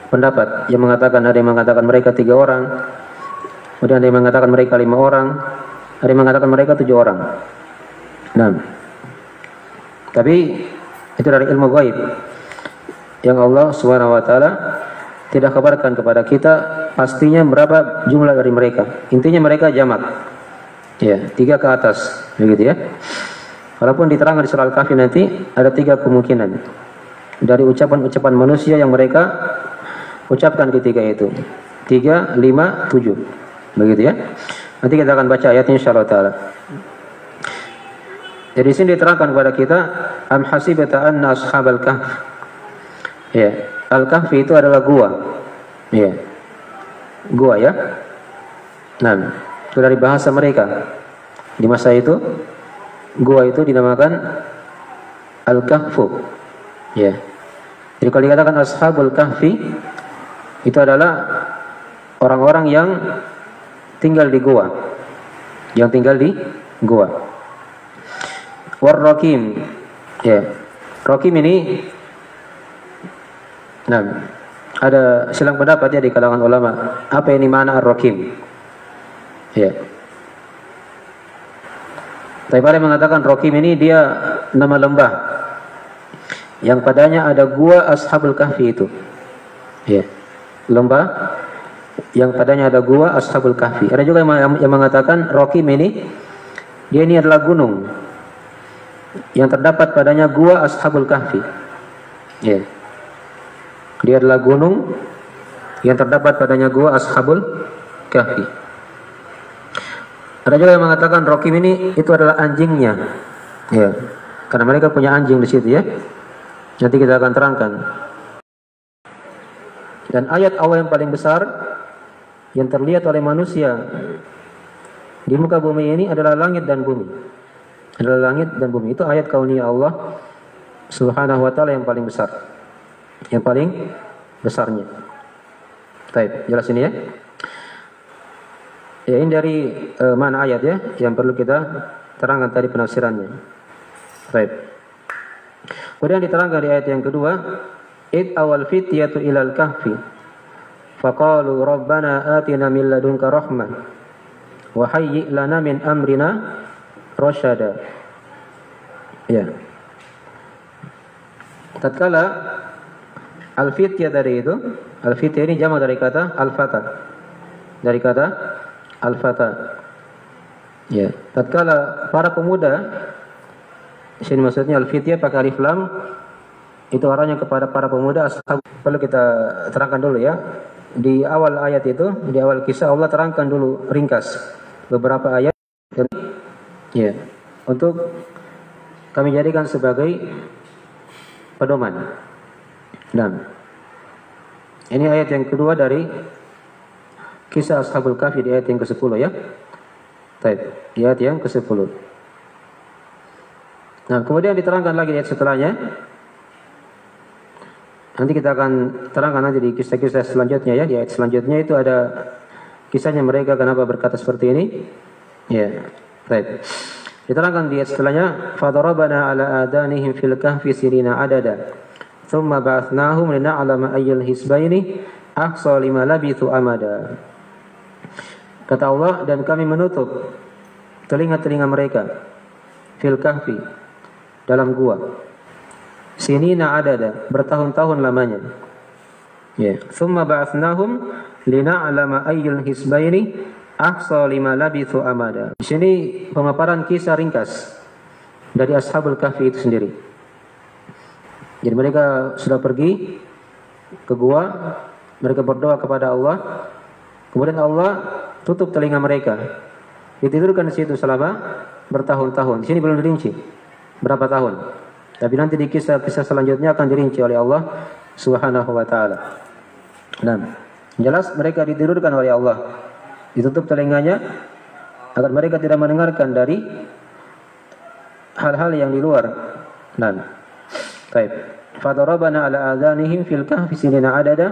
A: pendapat yang mengatakan, ada yang mengatakan mereka 3 orang, kemudian ada yang mengatakan mereka 5 orang, ada yang mengatakan mereka 7 orang. Nah, tapi itu dari ilmu gaib yang Allah Subhanahu wa taala tidak kabarkan kepada kita pastinya berapa jumlah dari mereka. Intinya mereka jamak. Ya, 3 ke atas, begitu ya. Walaupun diterangkan di surah Al-Kahfi nanti ada 3 kemungkinan dari ucapan-ucapan manusia yang mereka ucapkan ketika itu. 3, 5, 7, begitu ya. Nanti kita akan baca ayatnya insyaallah taala. Jadi sini diterangkan kepada kita am hasibata anna ashabal kahf. Ya, Al-Kahfi itu adalah gua. Ya. Gua ya. Nah, itu dari bahasa mereka. Di masa itu gua itu dinamakan Al-Kahfu. Ya. Jadi kalau dikatakan Ashabul Kahfi itu adalah orang-orang yang tinggal di gua. Yang tinggal di gua. War-Raqim. Ya. Raqim ini, nah, ada silang pendapat ya di kalangan ulama. Apa ini makna Ar-Raqim? Ya. Tapi ada yang mengatakan Raqim ini dia nama lembah yang padanya ada gua Ashabul Kahfi itu. Ya. Lembah yang padanya ada gua Ashabul Kahfi. Ada juga yang mengatakan Raqim ini dia ini adalah gunung yang terdapat padanya gua Ashabul Kahfi. Ya. Dia adalah gunung yang terdapat padanya gua Ashabul Kahfi. Ada juga yang mengatakan Raqim ini itu adalah anjingnya, ya, karena mereka punya anjing di situ ya. Nanti kita akan terangkan. Dan ayat Allah yang paling besar yang terlihat oleh manusia di muka bumi ini adalah langit dan bumi. Adalah langit dan bumi. Itu ayat kauniyah Allah Subhanahu wa taala yang paling besar. Yang paling besarnya. Baik, jelas ini ya. Ya, ini dari mana ayat ya yang perlu kita terangkan tadi penafsirannya. Baik. Kemudian diterangkan di ayat yang kedua, id awal fityatu ilal kahfi faqalu rabbana atina min ladunka rahmah wa hayyi' lana min amrina rasyada. Ya. Tatkala al-fityah dari itu, al-fityah ini jamak dari kata al-fata. Dari kata al-fata. Ya, tatkala para pemuda, di sini maksudnya al-fityah pakai alif lam, itu arahnya kepada para pemuda ashab. Perlu kita terangkan dulu ya. Di awal ayat itu, di awal kisah Allah terangkan dulu ringkas beberapa ayat ya, untuk kami jadikan sebagai pedoman. Nah, ini ayat yang kedua dari kisah Ashabul Kahfi di ayat yang ke-10 ya. Baik, di ayat yang ke-10. Nah, kemudian diterangkan lagi di ayat setelahnya. Nanti kita akan terangkan nanti di kisah-kisah selanjutnya ya. Di ayat selanjutnya itu ada kisahnya mereka kenapa berkata seperti ini. Ya, baik. Diterangkan di ayat setelahnya, fadarabana ala adanihim fil kahfi sirina adada. Thumma ba'athnahum lina'lama ayyul hisbaini ahsa lima labithu amada. Kata Allah, dan kami menutup telinga-telinga mereka fil kahfi, dalam gua. Sinina adada, bertahun-tahun lamanya. Ya, thumma ba'athnahum lina'lama ayyul hisbaini ahsa lima labithu amada. Di sini pemaparan kisah ringkas dari Ashabul Kahfi itu sendiri. Jadi mereka sudah pergi ke gua, mereka berdoa kepada Allah, kemudian Allah tutup telinga mereka, ditidurkan di situ selama bertahun-tahun. Di sini belum dirinci berapa tahun, tapi nanti di kisah-kisah selanjutnya akan dirinci oleh Allah Subhanahu wa taala. Nah, jelas mereka ditidurkan oleh Allah, ditutup telinganya agar mereka tidak mendengarkan dari hal-hal yang di luar. Nah, baik. Fadarabana ala adhanihim fil kahfi sinina adada,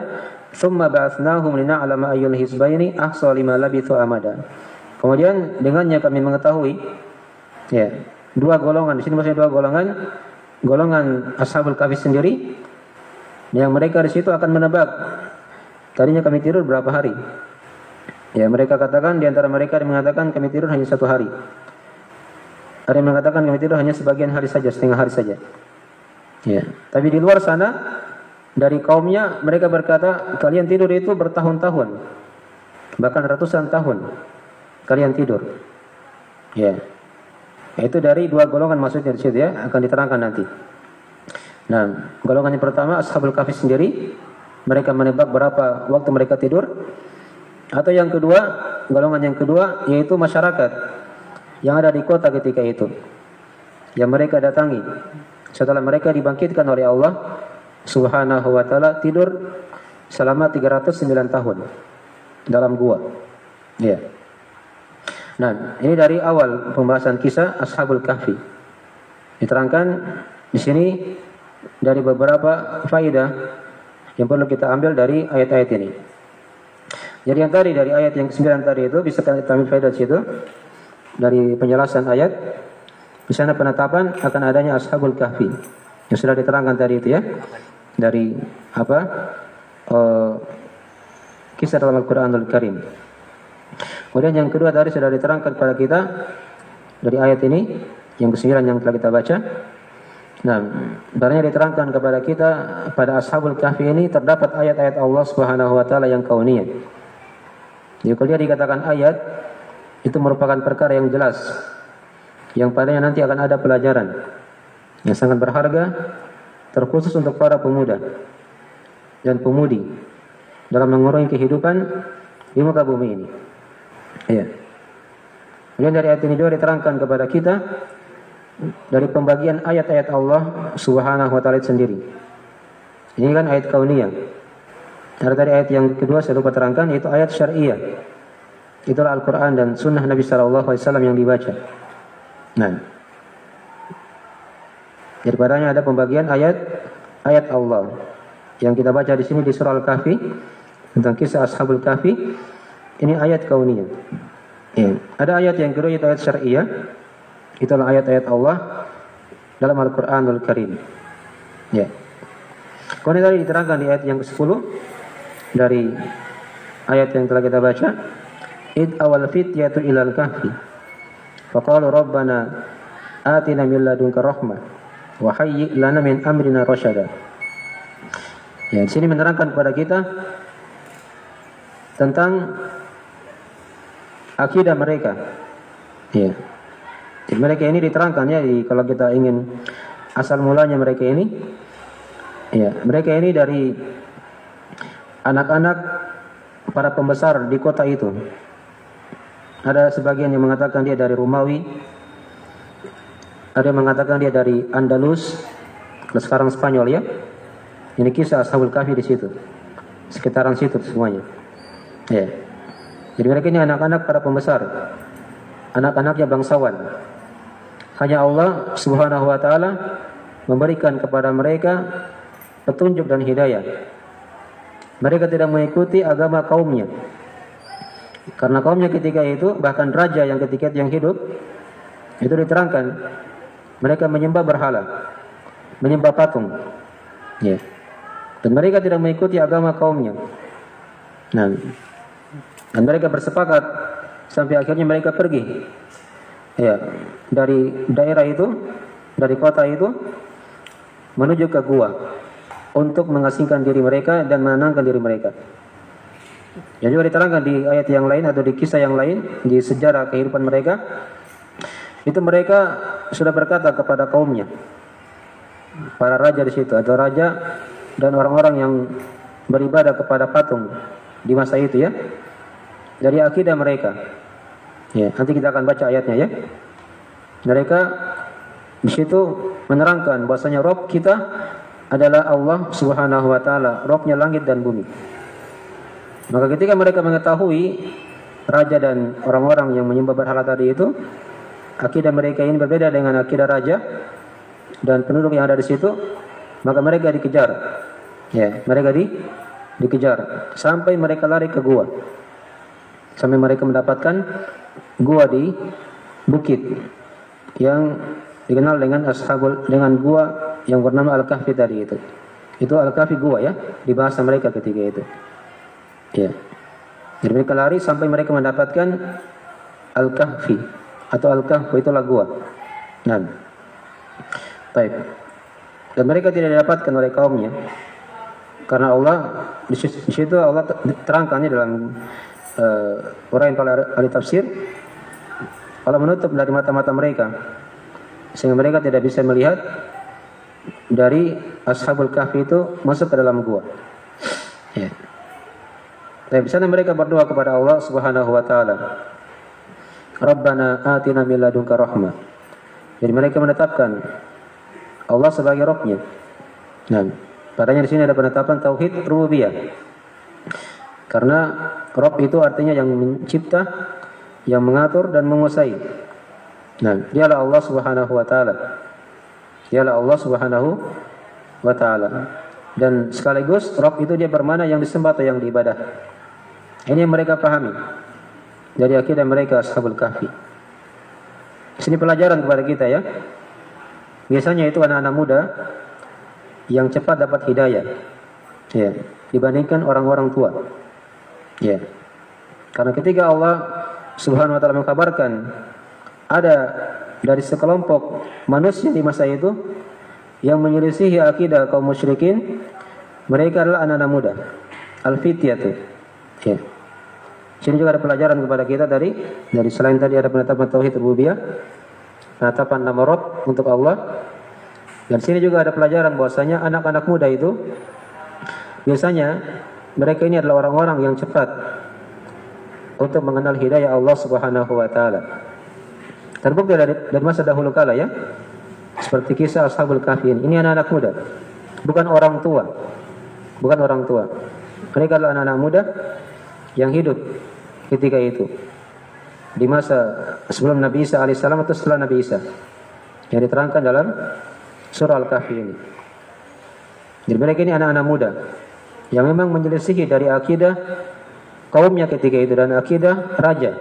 A: thumma ba'athnahum lina'lama ayyul hisbaini ahsa lima labithu amada. Kemudian dengannya kami mengetahui ya, dua golongan, di sini maksudnya dua golongan, golongan Ashabul Kahfi sendiri yang mereka di situ akan menebak tadinya kami tidur berapa hari. Ya, mereka katakan, di antara mereka yang mengatakan kami tidur hanya 1 hari. Ada yang mengatakan kami tidur hanya sebagian hari saja, setengah hari saja. Ya, tapi di luar sana dari kaumnya mereka berkata kalian tidur itu bertahun-tahun, bahkan ratusan tahun kalian tidur. Ya, itu dari dua golongan maksudnya di situ ya, akan diterangkan nanti. Nah, golongan yang pertama Ashabul Kahfi sendiri, mereka menebak berapa waktu mereka tidur. Atau yang kedua, golongan yang kedua yaitu masyarakat yang ada di kota ketika itu, yang mereka datangi setelah mereka dibangkitkan oleh Allah Subhanahu wa taala, tidur selama 309 tahun dalam gua. Ya. Nah, ini dari awal pembahasan kisah Ashabul Kahfi. Diterangkan di sini dari beberapa faedah yang perlu kita ambil dari ayat-ayat ini. Jadi yang tadi dari ayat yang ke-9 tadi itu bisa kita ambil faedah di situ dari penjelasan ayat. Di sana penetapan akan adanya Ashabul Kahfi yang sudah diterangkan tadi itu ya, dari apa kisah dalam Al-Quranul Karim. Kemudian yang kedua tadi sudah diterangkan kepada kita dari ayat ini yang ke-9 yang telah kita baca. Nah, barangnya diterangkan kepada kita pada Ashabul Kahfi ini terdapat ayat-ayat Allah Subhanahu wa taala yang kauniyah. Jadi kalau dia dikatakan ayat, itu merupakan perkara yang jelas, yang padanya nanti akan ada pelajaran yang sangat berharga, terkhusus untuk para pemuda dan pemudi dalam mengurangi kehidupan di muka bumi ini. Ya. Kemudian dari ayat ini juga diterangkan kepada kita dari pembagian ayat-ayat Allah Subhanahu wa taala sendiri. Ini kan ayat kauniyah. Dari ayat yang kedua saya lupa terangkan, yaitu ayat syariah. Itulah Al-Quran dan Sunnah Nabi Sallallahu Alaihi Wasallam yang dibaca. Nah, daripadanya ada pembagian ayat Allah yang kita baca di sini di surah Al-Kahfi tentang kisah Ashabul Kahfi. Ini ayat kauniyah. Ya. Ada ayat yang kedua yaitu ayat syariah Itulah ayat-ayat Allah dalam Al-Qur'anul Karim. Ya. Kemudian tadi diterangkan di ayat yang ke-10 dari ayat yang telah kita baca, id awal fityatu ilal kahfi faqalu rabbana atina min ladunka rahmah wa hayyi lana min amrina rasyada. Ya, di sini menerangkan kepada kita tentang akidah mereka. Ya. Jadi mereka ini diterangkan ya, kalau kita ingin asal mulanya mereka ini, ya, mereka ini dari anak-anak para pembesar di kota itu. Ada sebagian yang mengatakan dia dari Romawi, ada yang mengatakan dia dari Andalus, sekarang Spanyol ya. Ini kisah Ashabul Kahfi di situ, sekitaran situ semuanya. Ya. Jadi mereka ini anak-anak para pembesar, anak-anaknya bangsawan. Hanya Allah Subhanahu wa taala memberikan kepada mereka petunjuk dan hidayah. Mereka tidak mengikuti agama kaumnya. Karena kaumnya ketika itu, bahkan raja yang ketika yang hidup, itu diterangkan mereka menyembah berhala, menyembah patung. Ya. Dan mereka tidak mengikuti agama kaumnya. Nah, dan mereka bersepakat sampai akhirnya mereka pergi. Ya, dari daerah itu, dari kota itu menuju ke gua untuk mengasingkan diri mereka dan menenangkan diri mereka. Yang juga diterangkan di ayat yang lain atau di kisah yang lain di sejarah kehidupan mereka, itu mereka sudah berkata kepada kaumnya, para raja di situ atau raja dan orang-orang yang beribadah kepada patung di masa itu ya, dari akidah mereka. Ya, nanti kita akan baca ayatnya ya. Mereka di situ menerangkan bahwasanya Rabb kita adalah Allah Subhanahu wa taala, Rabbnya langit dan bumi. Maka ketika mereka mengetahui raja dan orang-orang yang menyembah berhala tadi itu, akidah mereka ini berbeda dengan akidah raja dan penduduk yang ada di situ, maka mereka dikejar. Ya, mereka dikejar sampai mereka lari ke gua. Sampai mereka mendapatkan gua di bukit yang dikenal dengan gua yang bernama Al-Kahfi tadi itu. Itu Al-Kahfi gua ya, di bahasa mereka ketika itu. Ya. Jadi mereka lari sampai mereka mendapatkan Al-Kahfi atau Al-Kahfi, itulah gua. Nah. Baik. Dan mereka tidak didapatkan oleh kaumnya. Karena Allah di situ Allah terangkannya dalam uraian para ahli tafsir, Allah menutup dari mata-mata mereka sehingga mereka tidak bisa melihat dari Ashabul Kahfi itu masuk ke dalam gua. Ya. Dan di sana mereka berdoa kepada Allah Subhanahu wa taala. Rabbana atina min ladunka rahmah. Jadi mereka menetapkan Allah sebagai Rabbnya. Nah, padanya di sini ada penetapan tauhid rububiyah. Karena Rabb itu artinya yang mencipta, yang mengatur dan menguasai. Nah, dialah Allah Subhanahu wa taala. Dialah Allah Subhanahu wa taala. Dan sekaligus Rabb itu dia bermana yang disembah atau yang diibadah. Ini yang mereka pahami dari akidah mereka Ashabul Kahfi. Sini pelajaran kepada kita ya. Biasanya itu anak-anak muda yang cepat dapat hidayah, ya, dibandingkan orang-orang tua. Ya. Karena ketika Allah Subhanahu wa taala mengkabarkan ada dari sekelompok manusia di masa itu yang menyelisihi akidah kaum musyrikin, mereka adalah anak-anak muda, al-fityatu. Ya. Sini juga ada pelajaran kepada kita dari selain tadi ada penetapan tauhid rububiyah, penetapan nama Rabb untuk Allah. Dan sini juga ada pelajaran bahwasanya anak-anak muda itu biasanya mereka ini adalah orang-orang yang cepat untuk mengenal hidayah Allah Subhanahu wa taala. Terbukti dari masa dahulu kala ya. Seperti kisah Ashabul Kahfi ini anak-anak muda, bukan orang tua. Bukan orang tua. Mereka adalah anak-anak muda yang hidup ketika itu di masa sebelum Nabi Isa alaihissalam atau setelah Nabi Isa, yang diterangkan dalam surah Al-Kahfi ini. Jadi mereka ini anak-anak muda yang memang menyelisihi dari akidah kaumnya ketika itu dan akidah raja,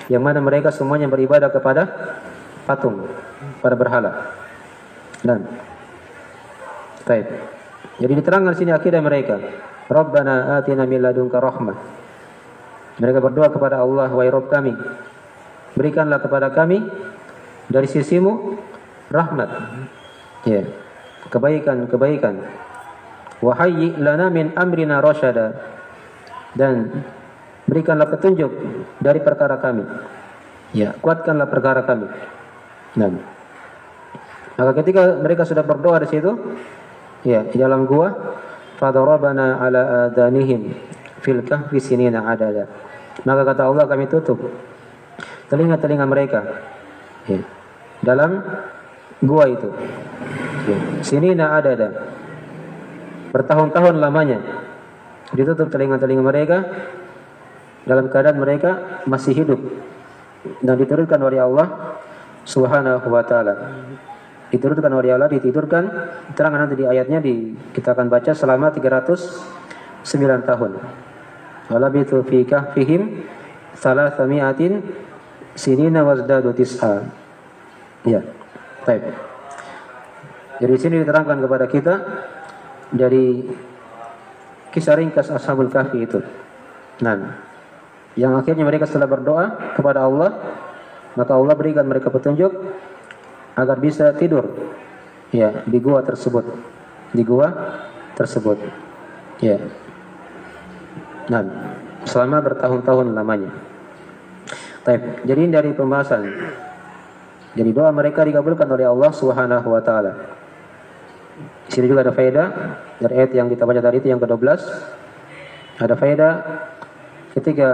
A: yang mana mereka semuanya beribadah kepada patung, pada berhala. Dan baik. Jadi diterangkan sini akidah mereka. Rabbana atina min ladunka rahmah. Mereka berdoa kepada Allah, wahai Rabb kami, berikanlah kepada kami dari sisimu rahmat. Ya. Kebaikan-kebaikan. Wa hayyi lana min amrina rasyada. Dan berikanlah petunjuk dari perkara kami. Ya, kuatkanlah perkara kami. Nah, maka ketika mereka sudah berdoa di situ, ya, di dalam gua, fadarabana ala adanihim fil kahfi sinina adada. Maka kata Allah, kami tutup telinga-telinga mereka, ya, dalam gua itu. Ya, sinina adada. Bertahun-tahun lamanya ditutup telinga-telinga mereka dalam keadaan mereka masih hidup, dan diturunkan oleh Allah Subhanahu wa taala. Diturunkan oleh Allah, ditidurkan. Terang nanti di ayatnya kita akan baca selama 309 tahun. Walabitu fi kahfihim salasamiatin sinina wazdadu tis'a. Ya. Baik. Jadi sini diterangkan kepada kita dari kisah ringkas Ashabul Kahfi itu. Nah, yang akhirnya mereka setelah berdoa kepada Allah, maka Allah berikan mereka petunjuk agar bisa tidur, ya, di gua tersebut, ya. Nah, selama bertahun-tahun lamanya. Baik, jadi dari pembahasan, jadi doa mereka dikabulkan oleh Allah Subhanahu wa taala. Di sini juga ada faedah dari ayat yang kita baca tadi itu, yang ke-12. Ada faedah ketika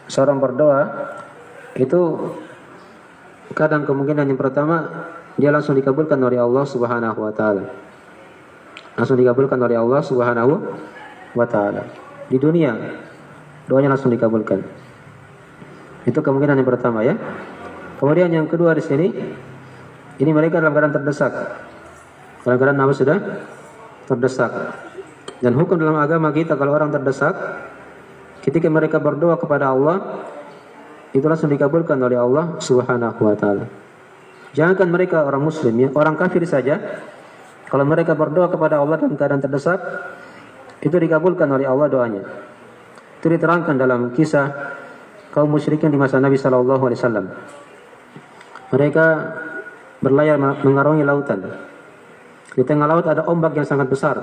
A: seorang berdoa itu kadang kemungkinan yang pertama dia langsung dikabulkan oleh Allah Subhanahu wa taala. Langsung dikabulkan oleh Allah Subhanahu wa taala. Di dunia doanya langsung dikabulkan. Itu kemungkinan yang pertama, ya. Kemudian yang kedua di sini, ini mereka dalam keadaan terdesak. Dalam keadaan apa sudah? Terdesak. Dan hukum dalam agama kita kalau orang terdesak, ketika mereka berdoa kepada Allah, itu langsung dikabulkan oleh Allah Subhanahu wa taala. Jangankan mereka orang muslim, ya, orang kafir saja, kalau mereka berdoa kepada Allah dalam keadaan terdesak, itu dikabulkan oleh Allah doanya. Itu diterangkan dalam kisah kaum musyrikin di masa Nabi sallallahu alaihi wasallam. Mereka berlayar mengarungi lautan. Di tengah laut ada ombak yang sangat besar.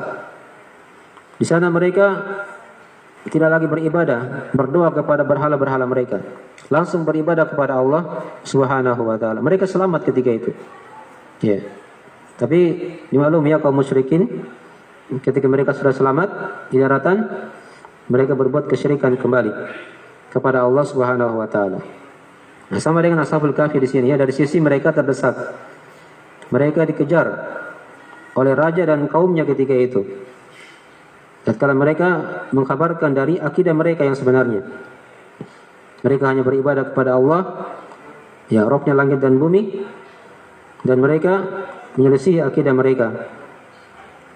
A: Di sana mereka tidak lagi beribadah, berdoa kepada berhala-berhala mereka. Langsung beribadah kepada Allah Subhanahu wa taala. Mereka selamat ketika itu. Ya. Tapi dimaklum ya kaum musyrikin, ketika mereka sudah selamat di daratan, mereka berbuat kesyirikan kembali kepada Allah Subhanahu wa taala. Nah, sama dengan Ashabul Kahfi di sini, ya, dari sisi mereka terdesak. Mereka dikejar oleh raja dan kaumnya ketika itu. Tatkala mereka mengkabarkan dari akidah mereka yang sebenarnya. Mereka hanya beribadah kepada Allah, ya, Rabbnya langit dan bumi, dan mereka menyelisihi akidah mereka,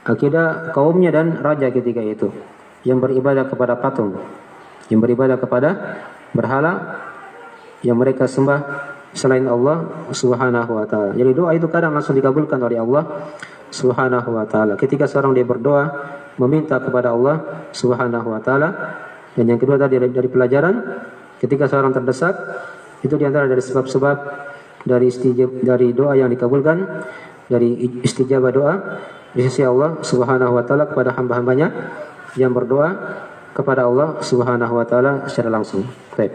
A: akidah kaumnya dan raja ketika itu, yang beribadah kepada patung, yang beribadah kepada berhala yang mereka sembah selain Allah Subhanahu wa taala. Jadi doa itu kadang langsung dikabulkan oleh Allah Subhanahu wa taala. Ketika seorang dia berdoa meminta kepada Allah Subhanahu wa taala. Dan yang kedua tadi dari pelajaran, ketika seorang terdesak, itu diantara dari sebab-sebab dari doa yang dikabulkan, dari istijabah doa di sisi Allah Subhanahu wa taala kepada hamba-hambanya yang berdoa kepada Allah Subhanahu wa taala secara langsung. Baik.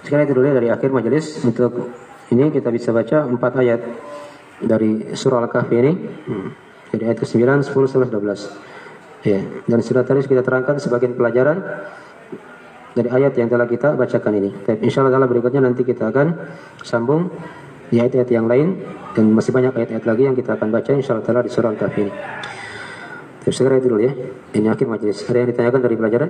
A: Sekarang itu dulu dari akhir majelis. Untuk ini kita bisa baca 4 ayat dari surah Al-Kahfi ini. Jadi ayat ke-9, 10, 11, 12. Ya, dan sudah tadi kita terangkan sebagian pelajaran dari ayat yang telah kita bacakan ini. Tapi insyaallah berikutnya nanti kita akan sambung di ayat-ayat yang lain, dan masih banyak ayat-ayat lagi yang kita akan baca insyaallah di surah Al-Kahfi ini. Tapi sekarang itu dulu ya. Ini akhir majelis. Ada yang ditanyakan dari pelajaran?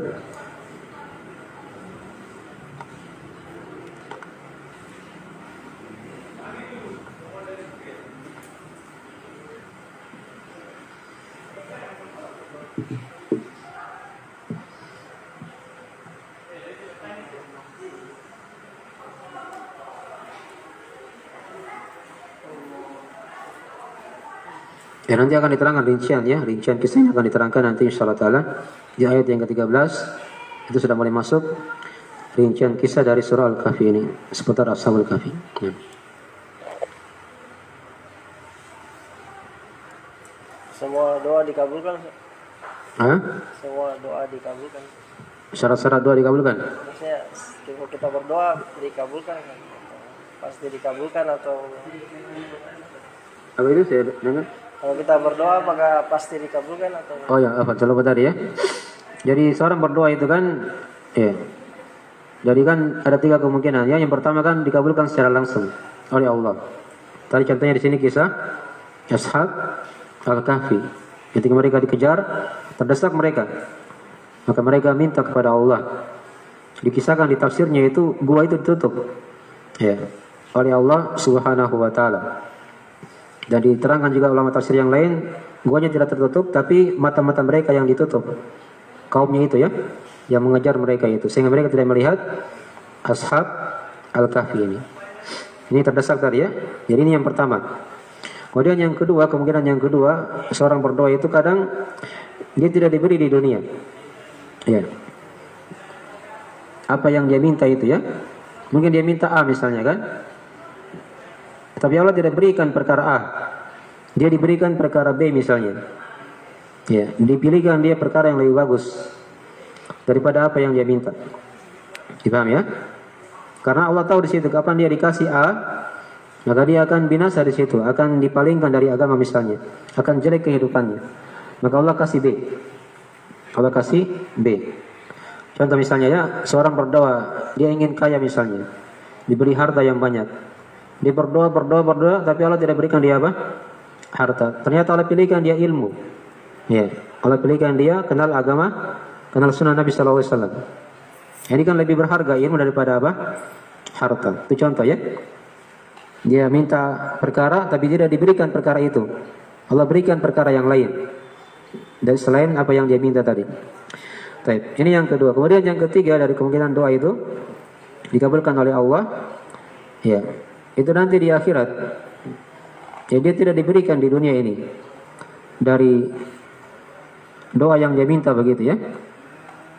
A: Ya, nanti akan diterangkan rincian ya, rincian kisahnya akan diterangkan nanti insyaallah taala di ayat yang ke-13. Itu sudah mulai masuk rincian kisah dari surah Al-Kahfi ini seputar Ashabul Kahfi. Ya.
B: Semua doa dikabulkan.
A: Hah?
B: Semua doa dikabulkan.
A: Syarat-syarat doa dikabulkan?
B: Maksudnya kalau kita berdoa dikabulkan kan? Pasti dikabulkan atau
A: Apa itu saya dengar?
B: kalau kita berdoa apakah pasti dikabulkan atau
A: Oh ya, apa coba tadi ya. Jadi seorang berdoa itu kan, ya. Jadi kan ada 3 kemungkinan. Ya, yang pertama kan dikabulkan secara langsung oleh Allah. Tadi contohnya di sini kisah Ashab Al-Kahfi. Ketika mereka dikejar, terdesak mereka, maka mereka minta kepada Allah. Dikisahkan di tafsirnya itu gua itu ditutup, ya, oleh Allah Subhanahu wa taala. Dan diterangkan juga ulama tafsir yang lain, guanya tidak tertutup, tapi mata-mata mereka yang ditutup. Kaumnya itu ya, yang mengejar mereka itu, sehingga mereka tidak melihat Ashab Al-Kahfi ini. Ini terdesak tadi ya. Jadi ini yang pertama. Kemudian yang kedua, kemungkinan yang kedua, seorang berdoa itu kadang dia tidak diberi di dunia. Ya. Apa yang dia minta itu ya. Mungkin dia minta A misalnya kan. Tapi Allah tidak berikan perkara A. Dia diberikan perkara B misalnya. Ya, dipilihkan dia perkara yang lebih bagus daripada apa yang dia minta. Dipaham ya? Karena Allah tahu di situ kapan dia dikasih A, maka dia akan binasa di situ, akan dipalingkan dari agama misalnya, akan jelek kehidupannya. Maka Allah kasih B. Allah kasih B. Contoh misalnya ya, seorang berdoa, dia ingin kaya misalnya, diberi harta yang banyak. Dia berdoa, tapi Allah tidak berikan dia apa? Harta. Ternyata Allah pilihkan dia ilmu. Ya, Allah pilihkan dia kenal agama, kenal sunnah Nabi sallallahu alaihi wasallam. Ini kan lebih berharga ilmu daripada apa? Harta. Itu contoh ya. Dia minta perkara tapi tidak diberikan perkara itu. Allah berikan perkara yang lain dan selain apa yang dia minta tadi. Baik, ini yang kedua. Kemudian yang ketiga dari kemungkinan doa itu dikabulkan oleh Allah. Ya, itu nanti di akhirat. Jadi dia tidak diberikan di dunia ini dari doa yang dia minta begitu ya.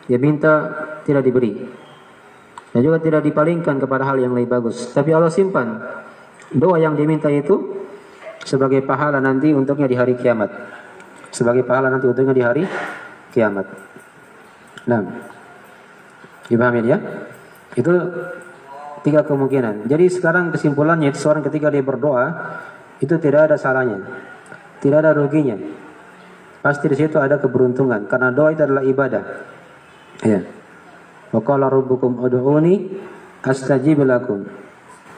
A: Dia minta tidak diberi. Dan juga tidak dipalingkan kepada hal yang lebih bagus. Tapi Allah simpan doa yang diminta itu sebagai pahala nanti untuknya di hari kiamat. Sebagai pahala nanti untuknya di hari kiamat. Nah, dipahami ya? Itu 3 kemungkinan. Jadi sekarang kesimpulannya itu seorang ketika dia berdoa itu tidak ada salahnya, tidak ada ruginya. Pasti di situ ada keberuntungan karena doa itu adalah ibadah. Ya. Wa qala rabbukum ud'uni astajib lakum.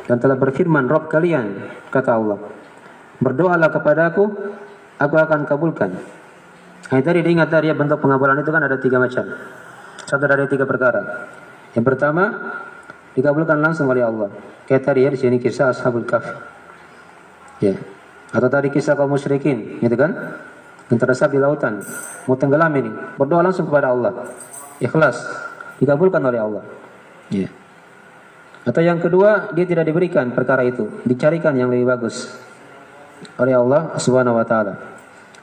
A: Dan telah berfirman Rabb kalian, kata Allah, berdoalah kepadaku, aku akan kabulkan. Nah, tadi diingat tadi ya, bentuk pengabulan itu kan ada 3 macam. Satu dari 3 perkara. Yang pertama dikabulkan langsung oleh Allah. Kayak tadi ya di sini kisah Ashabul Kahfi. Ya. Atau tadi kisah kaum musyrikin, gitu kan? Yang tersesat di lautan, mau tenggelam ini, berdoa langsung kepada Allah. Ikhlas, dikabulkan oleh Allah. Ya. Atau yang kedua, dia tidak diberikan perkara itu, dicarikan yang lebih bagus oleh Allah Subhanahu wa taala.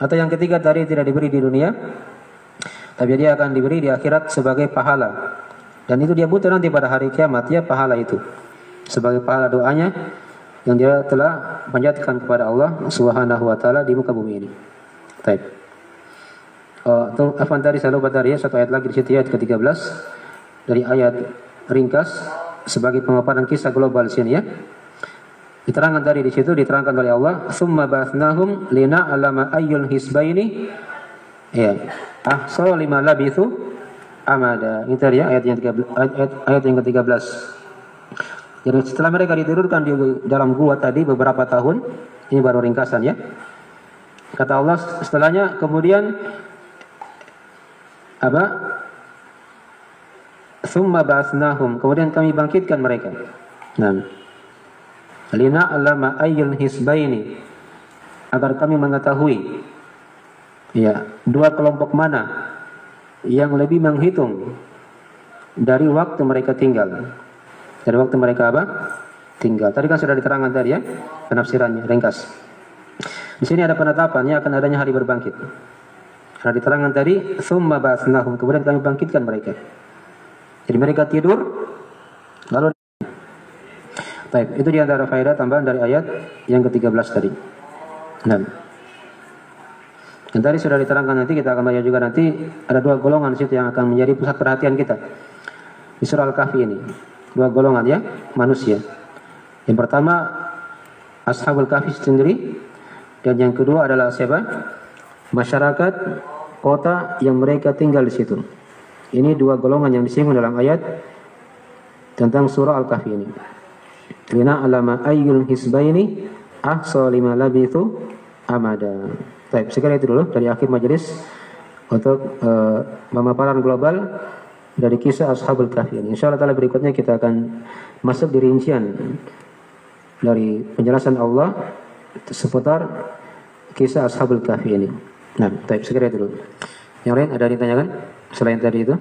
A: Atau yang ketiga tadi tidak diberi di dunia, tapi dia akan diberi di akhirat sebagai pahala. Dan itu dia butuh nanti pada hari kiamat ya pahala itu. Sebagai pahala doanya yang dia telah panjatkan kepada Allah Subhanahu wa taala di muka bumi ini. Baik. Afwan tadi saya lupa tadi ya, satu ayat lagi di situ ayat ke-13 dari ayat ringkas sebagai pemaparan kisah global sini ya. Diterangkan tadi di situ diterangkan oleh Allah, "Tsumma ba'atsnahum lina'lama ayyul hisbaini." Ya, ahsa lima labithu amada. Itu ya ayat yang 13, ayat yang ke-13. Jadi setelah mereka ditidurkan di dalam gua tadi beberapa tahun, ini baru ringkasan ya. Kata Allah setelahnya kemudian apa? Tsumma ba'atsnahum, kemudian kami bangkitkan mereka. Nah, lina'lama ayyul hisbaini, agar kami mengetahui ya, 2 kelompok mana yang lebih menghitung dari waktu mereka tinggal. Dari waktu mereka apa? Tinggal. Tadi kan sudah diterangkan tadi ya, penafsirannya ringkas. Di sini ada penetapannya akan adanya hari berbangkit. Karena diterangkan tadi, tsumma ba'atsnahum, kemudian kami bangkitkan mereka. Jadi mereka tidur, lalu baik, itu diantara faedah tambahan dari ayat yang ke-13 tadi. Nah, dan tadi sudah diterangkan, nanti kita akan baca juga nanti ada dua golongan di situ yang akan menjadi pusat perhatian kita di surah Al-Kahfi ini. Dua golongan ya, manusia. Yang pertama Ashabul Kahfi sendiri, dan yang kedua adalah siapa? Masyarakat kota yang mereka tinggal di situ. Ini dua golongan yang disinggung dalam ayat tentang surah Al-Kahfi ini. Lina alama ayyul hisbaini ahsa lima labithu amada. Baik, sekarang itu dulu dari akhir majelis untuk pemaparan global dari kisah Ashabul Kahfi ini. Insyaallah taala berikutnya kita akan masuk di rincian dari penjelasan Allah seputar kisah Ashabul Kahfi ini. Nah, baik, sekarang itu dulu. Yang lain ada yang ditanyakan selain tadi itu?